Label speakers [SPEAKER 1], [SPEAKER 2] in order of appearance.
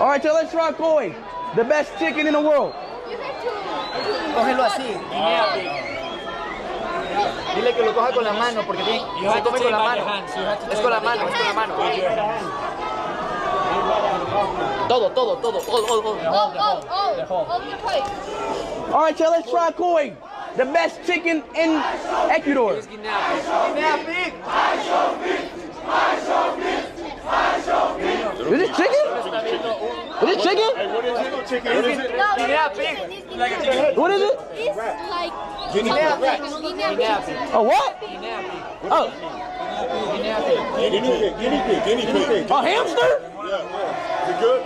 [SPEAKER 1] All right, so let's try koi, the best chicken in the world.
[SPEAKER 2] Cógelo así. Dile que lo coja con la mano porque se come con la mano. Es con la mano, es con la mano. Todo.
[SPEAKER 1] All right, so let's try koi, the best chicken in Ecuador.
[SPEAKER 2] Guinea pig.
[SPEAKER 1] Is this chicken? Is this chicken?
[SPEAKER 2] Guinea pig.
[SPEAKER 1] What is it?
[SPEAKER 3] It's like
[SPEAKER 2] Guinea pig.
[SPEAKER 1] A what? Oh,
[SPEAKER 4] Guinea pig.
[SPEAKER 1] a hamster?
[SPEAKER 4] Yeah. Is it good?